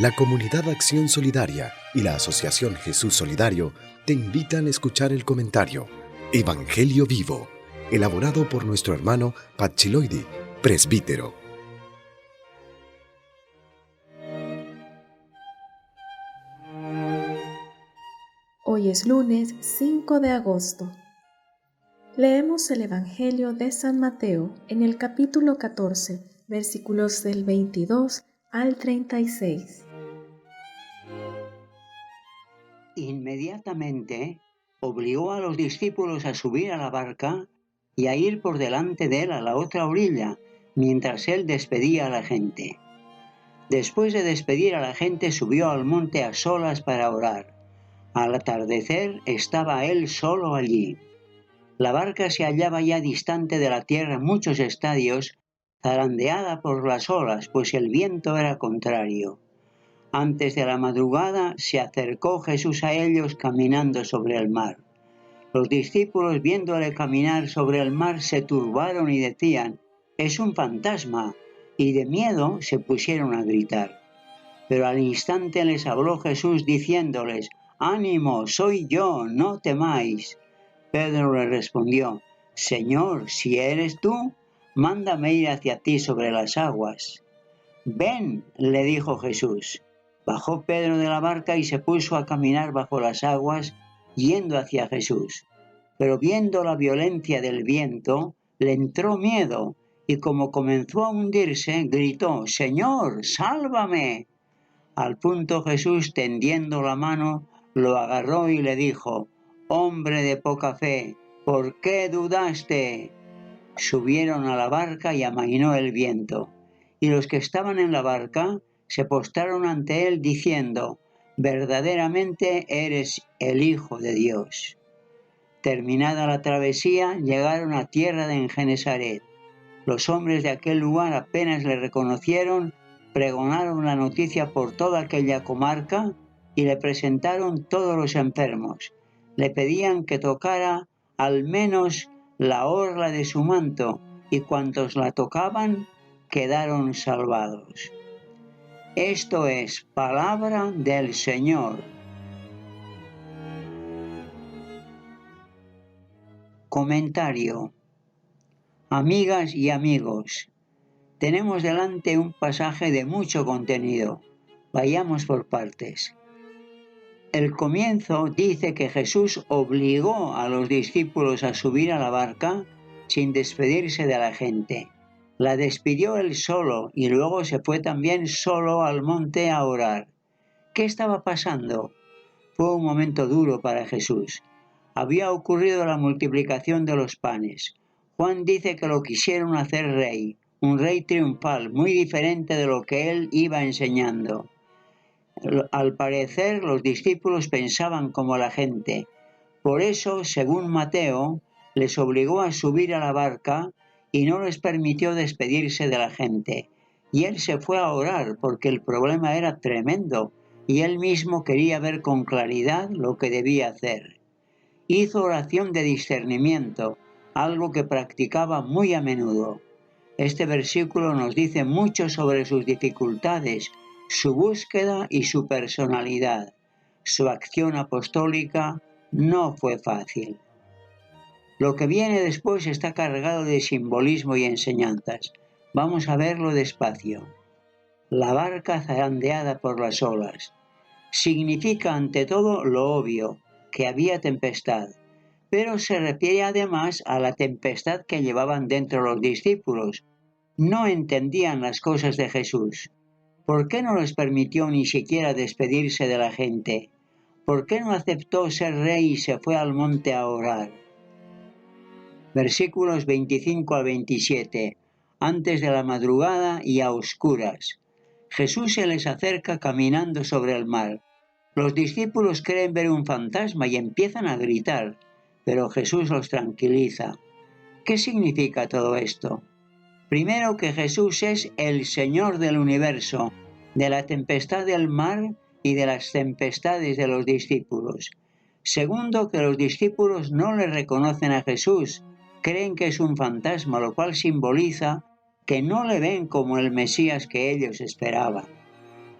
La Comunidad Acción Solidaria y la Asociación Jesús Solidario te invitan a escuchar el comentario Evangelio Vivo, elaborado por nuestro hermano Pachiloidi, presbítero. Hoy es lunes 5 de agosto. Leemos el Evangelio de San Mateo en el capítulo 14, versículos del 22 al 36. Inmediatamente obligó a los discípulos a subir a la barca y a ir por delante de él a la otra orilla, mientras él despedía a la gente. Después de despedir a la gente, subió al monte a solas para orar. Al atardecer estaba él solo allí. La barca se hallaba ya distante de la tierra muchos estadios, zarandeada por las olas, pues el viento era contrario. Antes de la madrugada se acercó Jesús a ellos caminando sobre el mar. Los discípulos, viéndole caminar sobre el mar, se turbaron y decían: «Es un fantasma», y de miedo se pusieron a gritar. Pero al instante les habló Jesús diciéndoles: «Ánimo, soy yo, no temáis». Pedro le respondió: «Señor, si eres tú, mándame ir hacia ti sobre las aguas». «Ven», le dijo Jesús. Bajó Pedro de la barca y se puso a caminar bajo las aguas, yendo hacia Jesús. Pero viendo la violencia del viento, le entró miedo, y como comenzó a hundirse, gritó: «Señor, sálvame». Al punto Jesús, tendiendo la mano, lo agarró y le dijo: «Hombre de poca fe, ¿por qué dudaste?». Subieron a la barca y amainó el viento. Y los que estaban en la barca se postraron ante él diciendo: «Verdaderamente eres el Hijo de Dios». Terminada la travesía, llegaron a tierra de Genesaret. Los hombres de aquel lugar apenas le reconocieron, pregonaron la noticia por toda aquella comarca y le presentaron todos los enfermos. Le pedían que tocara al menos la orla de su manto, y cuantos la tocaban quedaron salvados. Esto es palabra del Señor. Comentario. Amigas y amigos, tenemos delante un pasaje de mucho contenido. Vayamos por partes. El comienzo dice que Jesús obligó a los discípulos a subir a la barca sin despedirse de la gente. La despidió él solo y luego se fue también solo al monte a orar. ¿Qué estaba pasando? Fue un momento duro para Jesús. Había ocurrido la multiplicación de los panes. Juan dice que lo quisieron hacer rey, un rey triunfal, muy diferente de lo que él iba enseñando. Al parecer, los discípulos pensaban como la gente. Por eso, según Mateo, les obligó a subir a la barca y no les permitió despedirse de la gente. Y él se fue a orar porque el problema era tremendo y él mismo quería ver con claridad lo que debía hacer. Hizo oración de discernimiento, algo que practicaba muy a menudo. Este versículo nos dice mucho sobre sus dificultades, su búsqueda y su personalidad. Su acción apostólica no fue fácil. Lo que viene después está cargado de simbolismo y enseñanzas. Vamos a verlo despacio. La barca zarandeada por las olas. Significa ante todo lo obvio, que había tempestad, pero se refiere además a la tempestad que llevaban dentro los discípulos. No entendían las cosas de Jesús. ¿Por qué no les permitió ni siquiera despedirse de la gente? ¿Por qué no aceptó ser rey y se fue al monte a orar? Versículos 25 al 27. Antes de la madrugada y a oscuras. Jesús se les acerca caminando sobre el mar. Los discípulos creen ver un fantasma y empiezan a gritar, pero Jesús los tranquiliza. ¿Qué significa todo esto? Primero, que Jesús es el Señor del universo, de la tempestad del mar y de las tempestades de los discípulos. Segundo, que los discípulos no le reconocen a Jesús, creen que es un fantasma, lo cual simboliza que no le ven como el Mesías que ellos esperaban.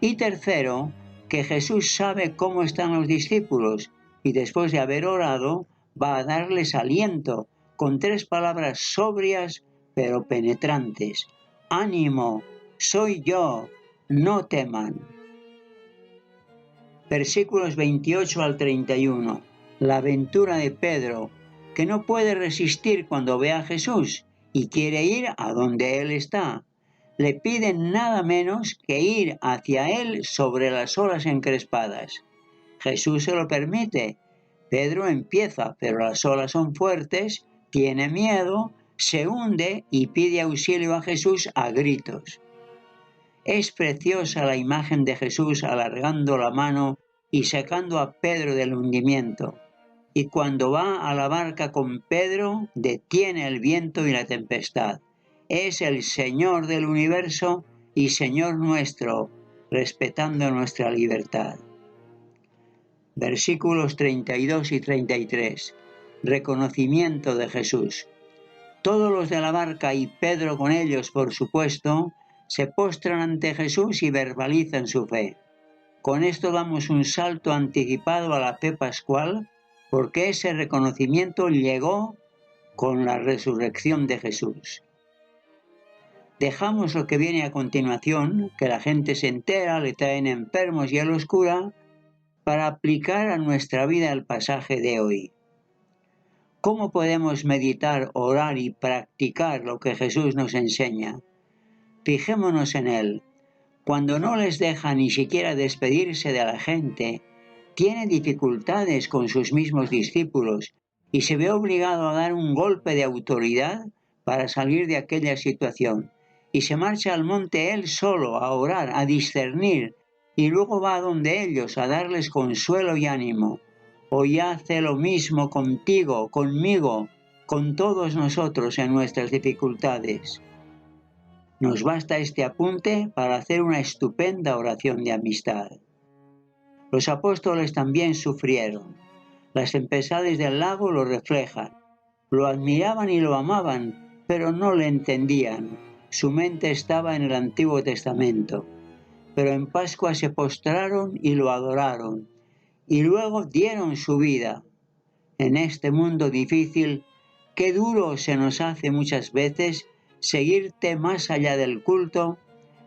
Y tercero, que Jesús sabe cómo están los discípulos y después de haber orado va a darles aliento con 3 palabras sobrias pero penetrantes. Ánimo, soy yo, no teman. Versículos 28 al 31. La aventura de Pedro, que no puede resistir cuando ve a Jesús y quiere ir a donde Él está. Le piden nada menos que ir hacia Él sobre las olas encrespadas. Jesús se lo permite. Pedro empieza, pero las olas son fuertes, tiene miedo, se hunde y pide auxilio a Jesús a gritos. Es preciosa la imagen de Jesús alargando la mano y sacando a Pedro del hundimiento. Y cuando va a la barca con Pedro, detiene el viento y la tempestad. Es el Señor del universo y Señor nuestro, respetando nuestra libertad. Versículos 32 y 33. Reconocimiento de Jesús. Todos los de la barca y Pedro con ellos, por supuesto, se postran ante Jesús y verbalizan su fe. Con esto damos un salto anticipado a la fe pascual, porque ese reconocimiento llegó con la resurrección de Jesús. Dejamos lo que viene a continuación, que la gente se entera, le traen enfermos y a los cura, para aplicar a nuestra vida el pasaje de hoy. ¿Cómo podemos meditar, orar y practicar lo que Jesús nos enseña? Fijémonos en Él. Cuando no les deja ni siquiera despedirse de la gente, tiene dificultades con sus mismos discípulos y se ve obligado a dar un golpe de autoridad para salir de aquella situación. Y se marcha al monte él solo a orar, a discernir, y luego va donde ellos a darles consuelo y ánimo. Hoy hace lo mismo contigo, conmigo, con todos nosotros en nuestras dificultades. Nos basta este apunte para hacer una estupenda oración de amistad. Los apóstoles también sufrieron. Las tempestades del lago lo reflejan. Lo admiraban y lo amaban, pero no le entendían. Su mente estaba en el Antiguo Testamento. Pero en Pascua se postraron y lo adoraron. Y luego dieron su vida. En este mundo difícil, qué duro se nos hace muchas veces seguirte más allá del culto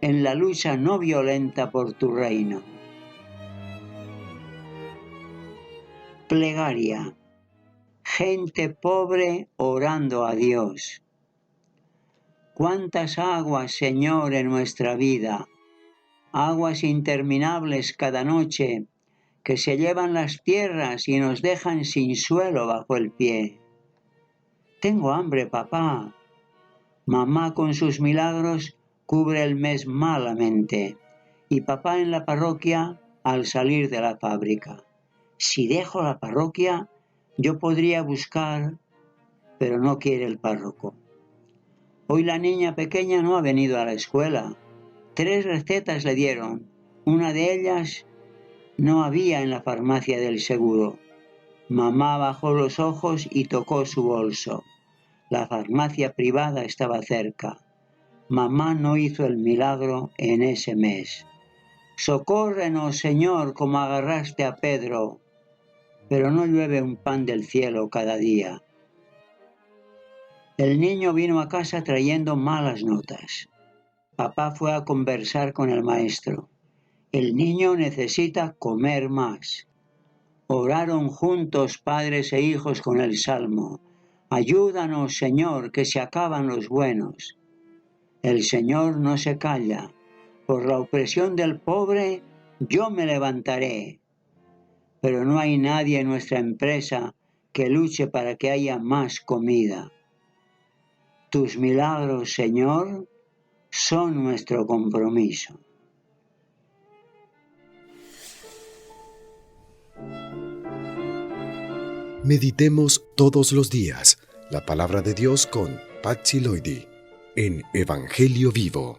en la lucha no violenta por tu reino. Plegaria. Gente pobre orando a Dios. Cuántas aguas, Señor, en nuestra vida, aguas interminables cada noche, que se llevan las tierras y nos dejan sin suelo bajo el pie. Tengo hambre, papá. Mamá con sus milagros cubre el mes malamente, y papá en la parroquia al salir de la fábrica. Si dejo la parroquia, yo podría buscar, pero no quiere el párroco. Hoy la niña pequeña no ha venido a la escuela. 3 recetas le dieron. Una de ellas no había en la farmacia del seguro. Mamá bajó los ojos y tocó su bolso. La farmacia privada estaba cerca. Mamá no hizo el milagro en ese mes. Socórrenos, Señor, como agarraste a Pedro. Pero no llueve un pan del cielo cada día. El niño vino a casa trayendo malas notas. Papá fue a conversar con el maestro. El niño necesita comer más. Oraron juntos padres e hijos con el salmo. Ayúdanos, Señor, que se acaban los buenos. El Señor no se calla. Por la opresión del pobre, yo me levantaré. Pero no hay nadie en nuestra empresa que luche para que haya más comida. Tus milagros, Señor, son nuestro compromiso. Meditemos todos los días la palabra de Dios con Pacchiloidi en Evangelio Vivo.